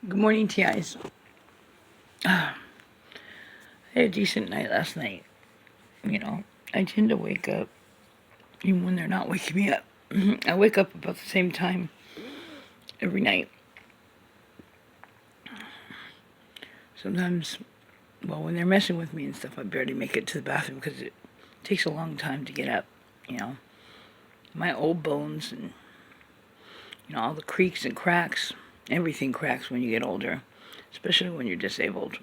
Good morning, TIs. I had a decent night last night. I tend to wake up even when they're not waking me up. I wake up about the same time every night. Sometimes, well, when they're messing with me and stuff, I barely make it to the bathroom because it takes a long time to get up. You know, my old bones and all the creaks and cracks. Everything cracks when you get older, especially when you're disabled.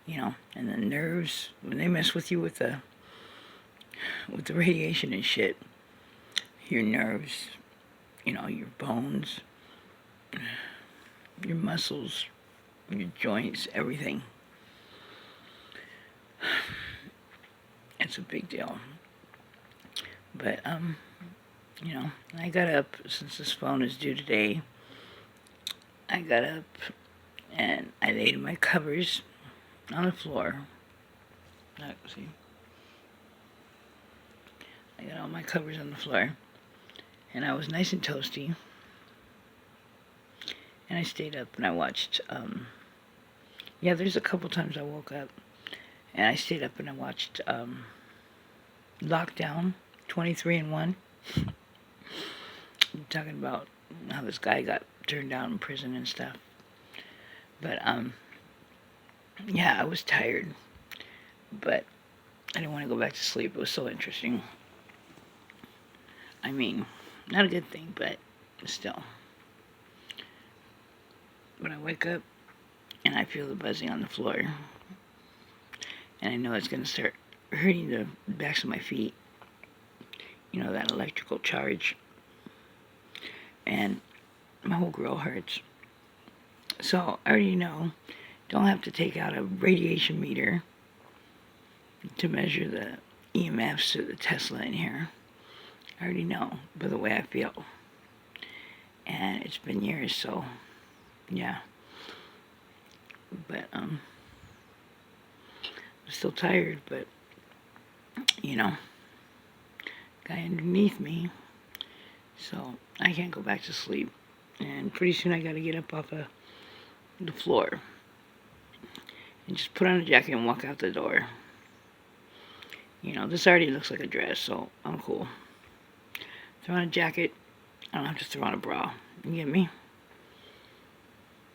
And the nerves, when they mess with you with the radiation and shit, your nerves, your bones, your muscles, your joints, everything. It's a big deal. But I got up since this phone is due today. I got up and I laid my covers on the floor. See, I got all my covers on the floor, and I was nice and toasty. And I stayed up and I watched. There's a couple times I woke up, and I stayed up and I watched Lockdown 23-1. Talking about how this guy got turned down in prison and stuff. But I was tired, but I didn't want to go back to sleep. It was so interesting. I mean, not a good thing, but still. But I wake up and I feel the buzzing on the floor, and I know it's going to start hurting the backs of my feet. That electrical charge, and my whole grill hurts. So I already know, don't have to take out a radiation meter to measure the EMFs or the Tesla in here. I already know by the way I feel. And it's been years, so yeah. But I'm still tired, but guy underneath me, so I can't go back to sleep. And pretty soon I gotta get up off of the floor and just put on a jacket and walk out the door. This already looks like a dress, so I'm cool. Throw on a jacket, I don't have to throw on a bra. You get me?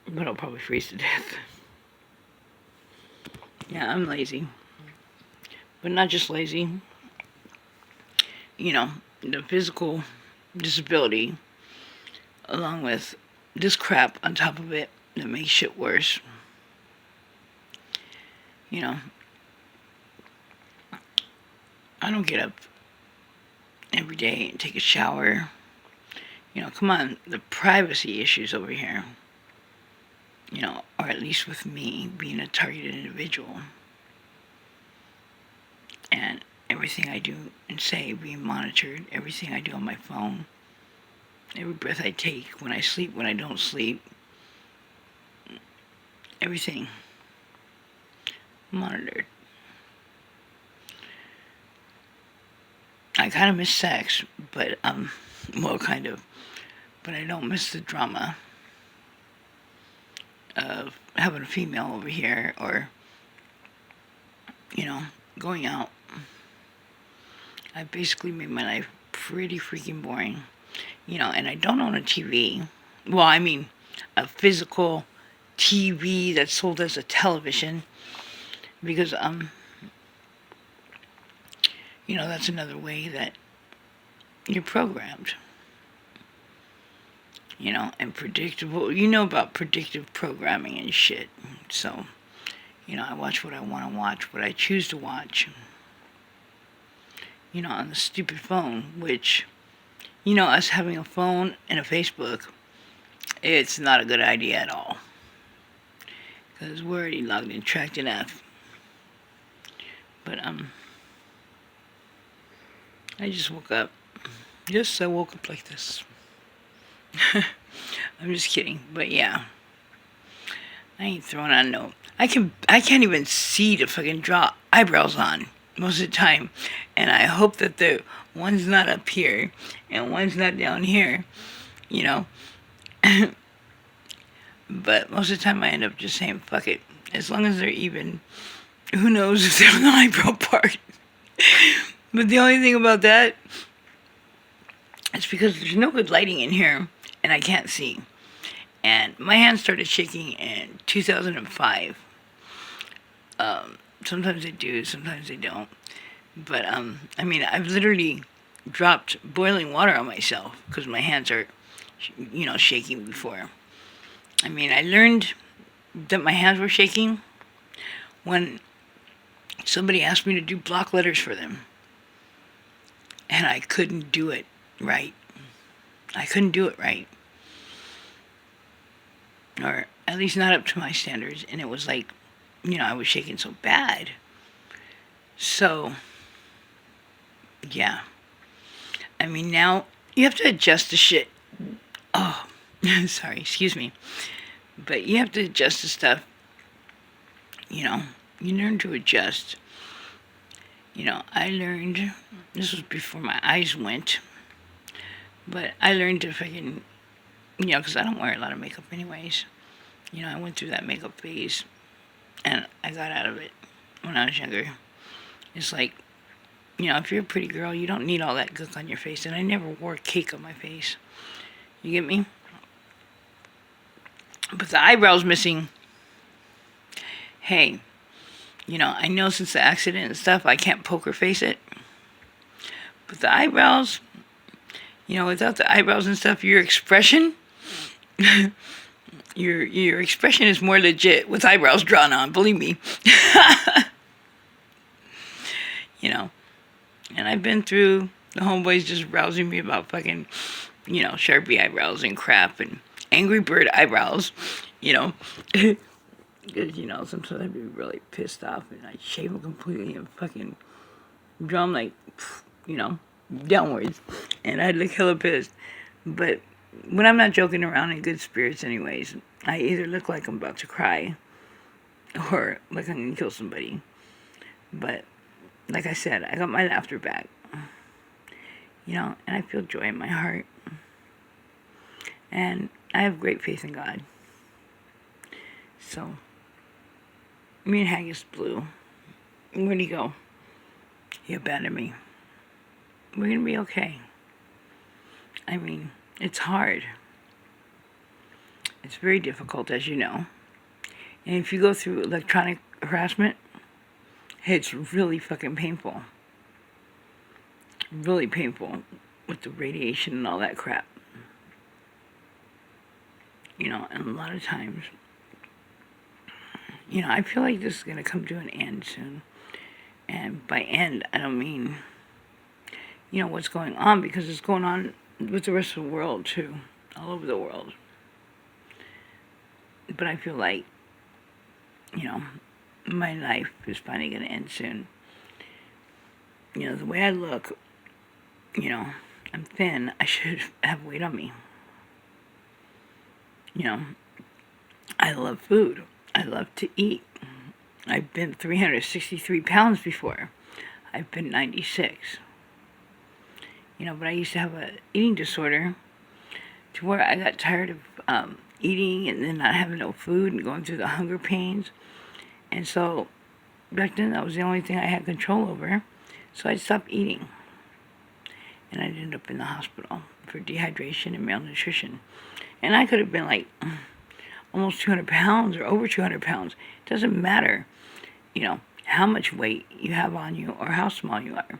But I'll probably freeze to death. Yeah, I'm lazy. But not just lazy. The physical disability, along with this crap on top of it that makes shit worse. I don't get up every day and take a shower. Come on, the privacy issues over here. Or at least with me being a targeted individual. And everything I do and say being monitored, everything I do on my phone, every breath I take, when I sleep, when I don't sleep, everything monitored. I kind of miss sex, but kind of, but I don't miss the drama of having a female over here, or going out. I basically made my life pretty freaking boring. And I don't own a TV. Well, I mean, a physical TV that's sold as a television, because that's another way that you're programmed. And predictable. About predictive programming and shit. So, I watch what I want to watch, what I choose to watch. On the stupid phone, which, us having a phone and a Facebook, it's not a good idea at all. Because we're already logged in tracked enough. But, I just woke up. Yes, I woke up like this. I'm just kidding, but yeah. I ain't throwing on no. I can't even see to fucking draw eyebrows on most of the time. And I hope that the one's not up here and one's not down here. But most of the time I end up just saying, fuck it. As long as they're even, who knows if they're on the eyebrow part. But the only thing about that is because there's no good lighting in here and I can't see. And my hands started shaking in 2005. Sometimes they do, sometimes they don't. But, I mean, I've literally dropped boiling water on myself because my hands are, shaking before. I mean, I learned that my hands were shaking when somebody asked me to do block letters for them. And I couldn't do it right. I couldn't do it right. Or at least not up to my standards. And it was like, I was shaking so bad. So, yeah. I mean, now you have to adjust the shit. Oh, sorry, excuse me. But you have to adjust the stuff. You learn to adjust. I learned, this was before my eyes went, but I learned to fucking, because I don't wear a lot of makeup anyways. I went through that makeup phase, and I got out of it when I was younger. It's like, if you're a pretty girl, you don't need all that gook on your face, and I never wore cake on my face. You get me? But the eyebrows missing, hey, I know since the accident and stuff, I can't poker face it. But the eyebrows, without the eyebrows and stuff, your expression, your expression is more legit with eyebrows drawn on, believe me. And I've been through the homeboys just rousing me about fucking, Sharpie eyebrows and crap and Angry Bird eyebrows, Because, sometimes I'd be really pissed off and I'd shave them completely and fucking draw them like, downwards. And I'd look hella pissed. But when I'm not joking around in good spirits anyways, I either look like I'm about to cry or like I'm going to kill somebody. But, like I said, I got my laughter back. And I feel joy in my heart. And I have great faith in God. So, me and Haggis Blue, where'd he go? He abandoned me. We're going to be okay. I mean, it's hard. It's very difficult, as you know. And if you go through electronic harassment, it's really fucking painful. Really painful with the radiation and all that crap. And a lot of times, I feel like this is going to come to an end soon. And by end, I don't mean, what's going on, because it's going on with the rest of the world, too. All over the world. But I feel like, my life is finally going to end soon. The way I look, I'm thin. I should have weight on me. I love food. I love to eat. I've been 363 pounds before. I've been 96. But I used to have an eating disorder to where I got tired of eating and then not having no food and going through the hunger pains. And so back then that was the only thing I had control over. So I stopped eating. And I ended up in the hospital for dehydration and malnutrition. And I could have been like almost 200 pounds or over 200 pounds. It doesn't matter, how much weight you have on you or how small you are.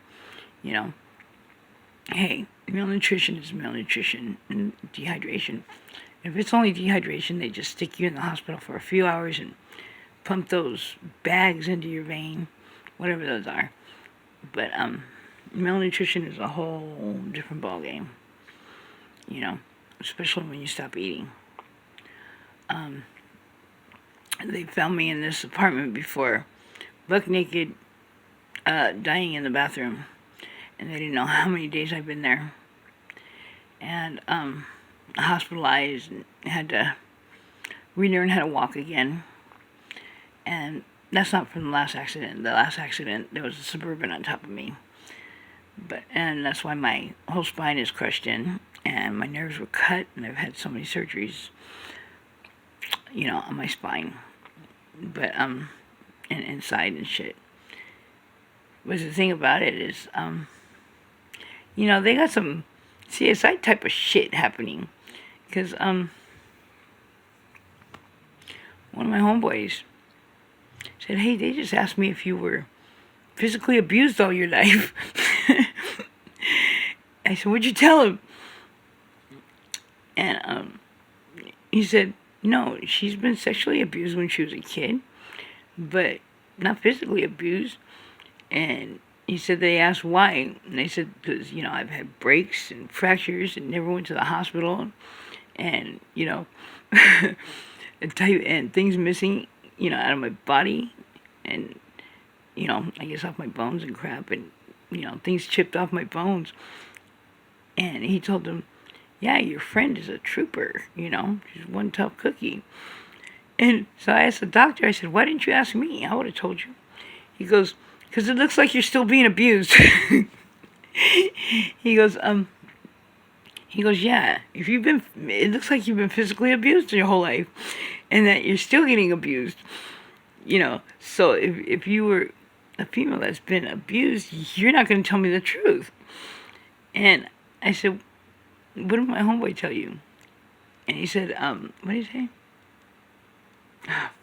Hey, malnutrition is malnutrition and dehydration. If it's only dehydration, they just stick you in the hospital for a few hours and pump those bags into your vein, whatever those are. But malnutrition is a whole different ballgame, especially when you stop eating. They found me in this apartment before, buck naked, dying in the bathroom, and they didn't know how many days I've been there. And hospitalized and had to relearn how to walk again. And that's not from the last accident. The last accident, there was a Suburban on top of me. And that's why my whole spine is crushed in, and my nerves were cut, and I've had so many surgeries. on my spine, but and inside and shit. But the thing about it is, they got some CSI type of shit happening, because one of my homeboys said, "Hey, they just asked me if you were physically abused all your life." I said, "What'd you tell him?" And he said, "No, she's been sexually abused when she was a kid, but not physically abused." And he said they asked why, and they said, "Because I've had breaks and fractures and never went to the hospital, and and things missing out of my body, and I guess off my bones and crap, and things chipped off my bones." And he told them, "Yeah, your friend is a trooper, she's one tough cookie." And so I asked the doctor, I said, "Why didn't you ask me? I would have told you." He goes, "Because it looks like you're still being abused." He goes, "Yeah, it looks like you've been physically abused your whole life, and that you're still getting abused. So if you were a female that's been abused, you're not going to tell me the truth." And I said, "What did my homeboy tell you?" And he said, what did he say?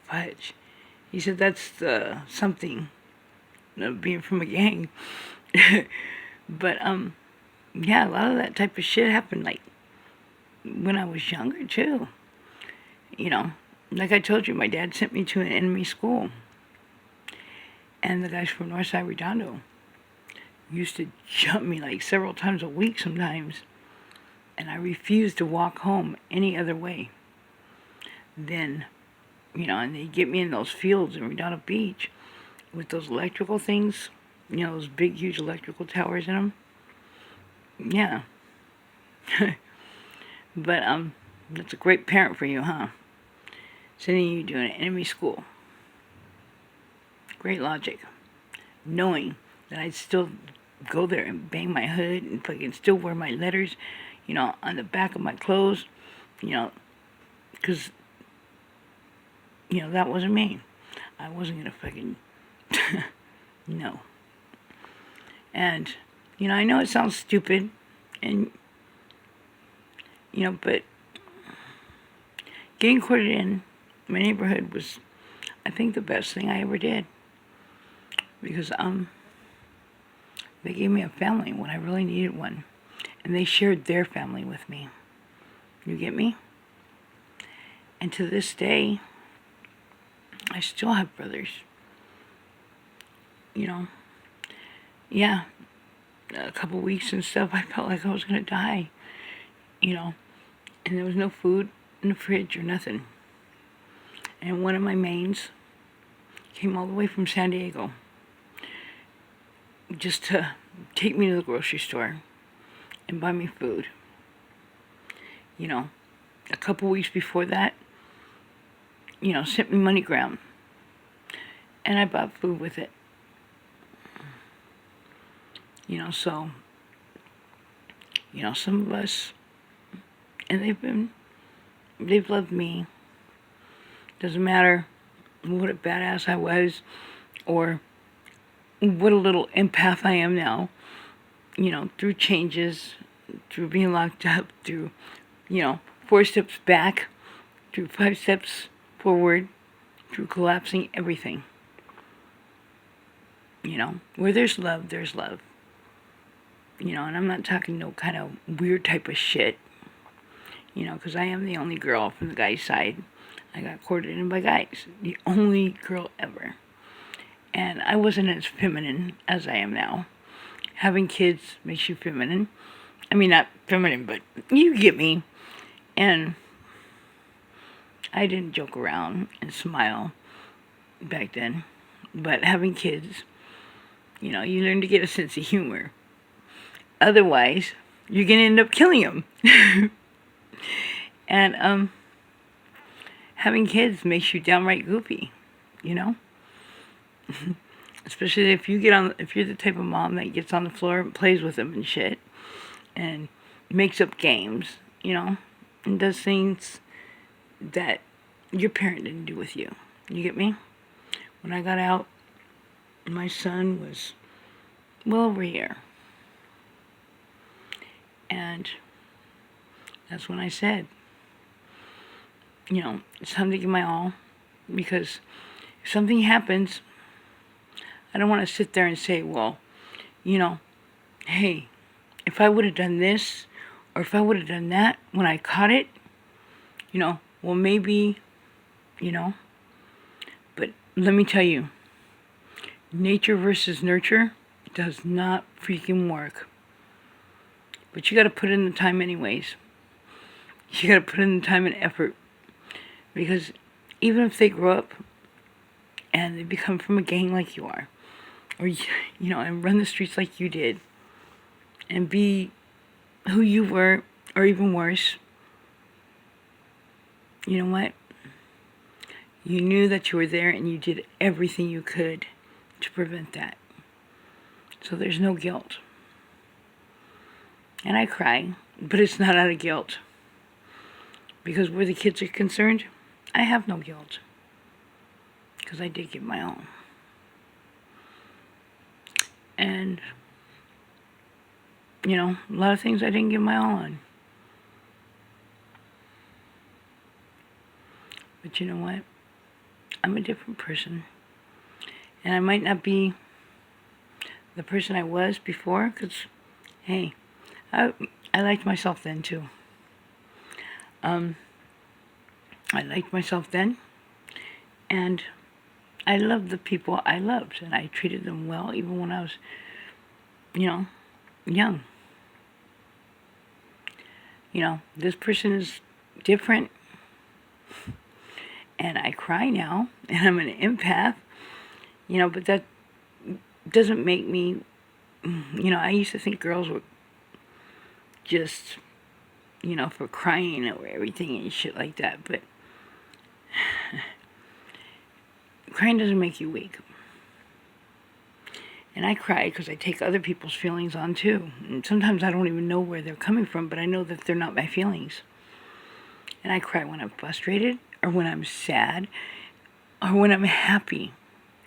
Fudge. He said, "That's something, being from a gang." But, yeah, a lot of that type of shit happened, like, when I was younger, too. Like I told you, my dad sent me to an enemy school. And the guys from Northside Redondo used to jump me, like, several times a week sometimes. And I refused to walk home any other way. Then, and they get me in those fields in Redondo Beach with those electrical things, those big, huge electrical towers in them. Yeah. But, that's a great parent for you, huh? Sending you to an enemy school. Great logic. Knowing that I'd still go there and bang my hood and fucking still wear my letters, on the back of my clothes, because, that wasn't me. I wasn't gonna fucking, no. And, I know it sounds stupid, and, but getting courted in my neighborhood was, I think, the best thing I ever did. Because, they gave me a family when I really needed one. And they shared their family with me. You get me? And to this day, I still have brothers. Yeah, a couple weeks and stuff, I felt like I was going to die. And there was no food in the fridge or nothing. And one of my mains came all the way from San Diego just to take me to the grocery store and buy me food. A couple weeks before that, sent me MoneyGram. And I bought food with it. So, some of us, and they've loved me. Doesn't matter what a badass I was, or what a little empath I am now, through changes, through being locked up, through, 4 steps back, through 5 steps forward, through collapsing everything. Where there's love, there's love. And I'm not talking no kind of weird type of shit, because I am the only girl from the guy's side. I got courted in by guys, the only girl ever. And I wasn't as feminine as I am now. Having kids makes you feminine. I mean, not feminine, but you get me. And I didn't joke around and smile back then. But having kids, you learn to get a sense of humor. Otherwise, you're going to end up killing them. And having kids makes you downright goofy, Especially if you're the type of mom that gets on the floor and plays with them and shit, and makes up games, and does things that, your parent didn't do with you. You get me? When I got out, my son was well over a year. And that's when I said, it's time to give my all. Because if something happens, I don't want to sit there and say, well, hey, if I would have done this, or if I would have done that when I caught it, well, maybe, but let me tell you, nature versus nurture does not freaking work. But you got to put in the time anyways. You got to put in the time and effort. Because even if they grow up and they become from a gang like you are, or, and run the streets like you did, and be who you were, or even worse, you know what? You knew that you were there and you did everything you could to prevent that. So there's no guilt. And I cry, but it's not out of guilt. Because where the kids are concerned, I have no guilt. Because I did give my all. And, a lot of things I didn't give my all on. But you know what? I'm a different person. And I might not be the person I was before, because, hey, I liked myself then too. I liked myself then, and I loved the people I loved, and I treated them well even when I was, young. This person is different, and I cry now, and I'm an empath, but that doesn't make me, I used to think girls were just, for crying over everything and shit like that, but crying doesn't make you weak. And I cry because I take other people's feelings on too. And sometimes I don't even know where they're coming from, but I know that they're not my feelings. And I cry when I'm frustrated, or when I'm sad, or when I'm happy,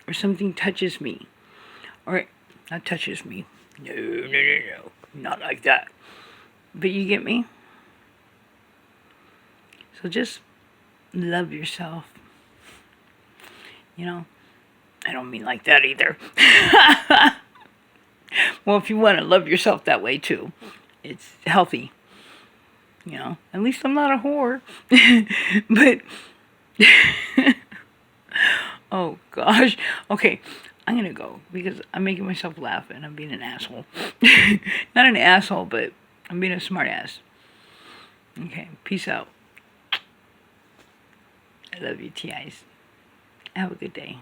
or something touches me. Or, not touches me. No. Not like that. But you get me? So just love yourself. I don't mean like that either. Well, if you want to love yourself that way too, it's healthy. At least I'm not a whore. But, oh gosh. Okay, I'm going to go because I'm making myself laugh and I'm being an asshole. Not an asshole, but I'm being a smart ass. Okay, peace out. I love you, TIs. Have a good day.